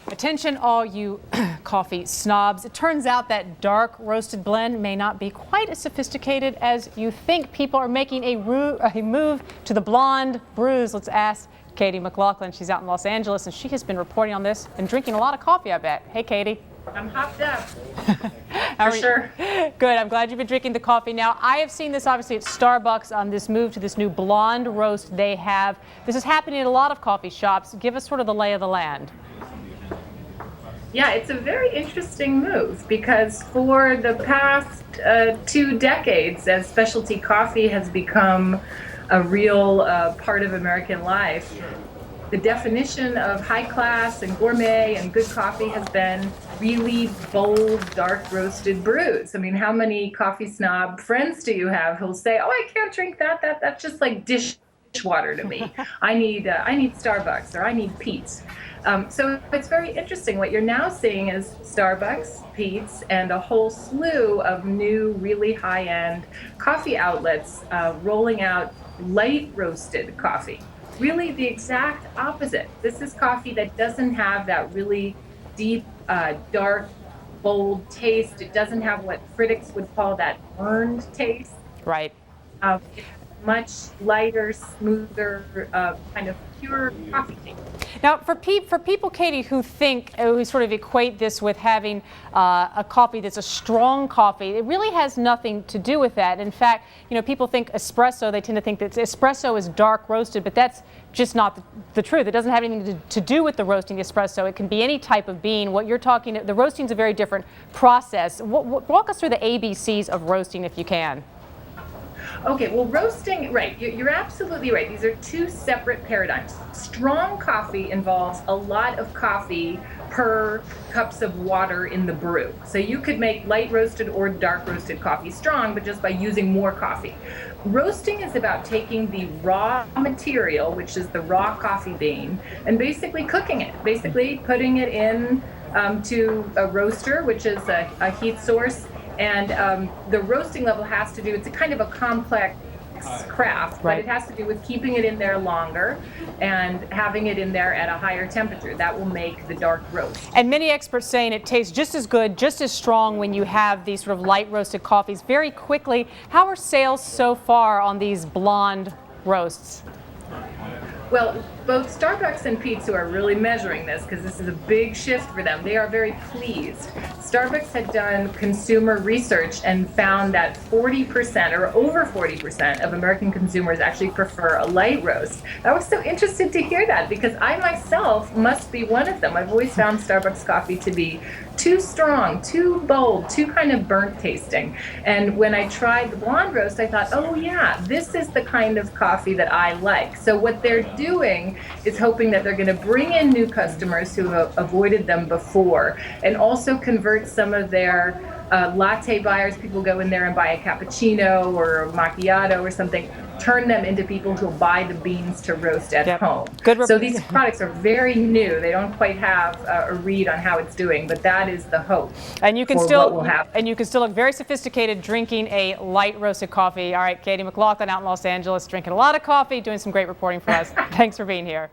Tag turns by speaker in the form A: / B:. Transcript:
A: Attention all you coffee snobs. It turns out that dark roasted blend may not be quite as sophisticated as you think. People are making a move to the blonde brews. Let's ask Katie McLaughlin. She's out in Los Angeles and she has been reporting on this and drinking a lot of coffee, I bet. Hey, Katie.
B: I'm hopped up. For sure.
A: Good. I'm glad you've been drinking the coffee. Now, I have seen this obviously at Starbucks on this move to this new blonde roast they have. This is happening at a lot of coffee shops. Give us sort of the lay of the land.
B: Yeah, it's a very interesting move because for the past 2 decades, as specialty coffee has become a real part of American life, the definition of high class and gourmet and good coffee has been really bold, dark roasted brews. I mean, how many coffee snob friends do you have who'll say, "Oh, I can't drink that. That's just like dishwater to me. I need Starbucks or I need Pete's." So it's very interesting. What you're now seeing is Starbucks, Pete's, and a whole slew of new, really high-end coffee outlets rolling out light roasted coffee. Really the exact opposite. This is coffee that doesn't have that really deep, dark, bold taste. It doesn't have what critics would call that earned taste.
A: Right.
B: It's much lighter, smoother, kind of pure coffee taste.
A: Now, for people, Katie, who sort of equate this with having a coffee that's a strong coffee, it really has nothing to do with that. In fact, people think espresso, they tend to think that espresso is dark roasted, but that's just not the truth. It doesn't have anything to do with the roasting the espresso. It can be any type of bean. What you're talking, the roasting is a very different process. Walk us through the ABCs of roasting if you can.
B: Okay, well, roasting, right, you're absolutely right. These are 2 separate paradigms. Strong coffee involves a lot of coffee per cups of water in the brew. So you could make light roasted or dark roasted coffee strong, but just by using more coffee. Roasting is about taking the raw material, which is the raw coffee bean, and basically cooking it, basically putting it in to a roaster, which is a heat source. And the roasting level has to do, it's a kind of a complex craft, but it has to do with keeping it in there longer and having it in there at a higher temperature. That will make the dark roast.
A: And many experts saying it tastes just as good, just as strong when you have these sort of light roasted coffees. Very quickly, how are sales so far on these blonde roasts?
B: Well, both Starbucks and Pete's, who are really measuring this, because this is a big shift for them, they are very pleased. Starbucks had done consumer research and found that 40% or over 40% of American consumers actually prefer a light roast. I was so interested to hear that because I myself must be one of them. I've always found Starbucks coffee to be too strong, too bold, too kind of burnt tasting. And when I tried the blonde roast, I thought, oh yeah, this is the kind of coffee that I like. So what they're doing is hoping that they're going to bring in new customers who have avoided them before and also convert some of their latte buyers. People go in there and buy a cappuccino or a macchiato or something, turn them into people who buy the beans to roast at home. So these products are very new. They don't quite have a read on how it's doing, but that is the hope.
A: And you can still look very sophisticated drinking a light roasted coffee. All right, Katie McLaughlin out in Los Angeles, drinking a lot of coffee, doing some great reporting for us. Thanks for being here.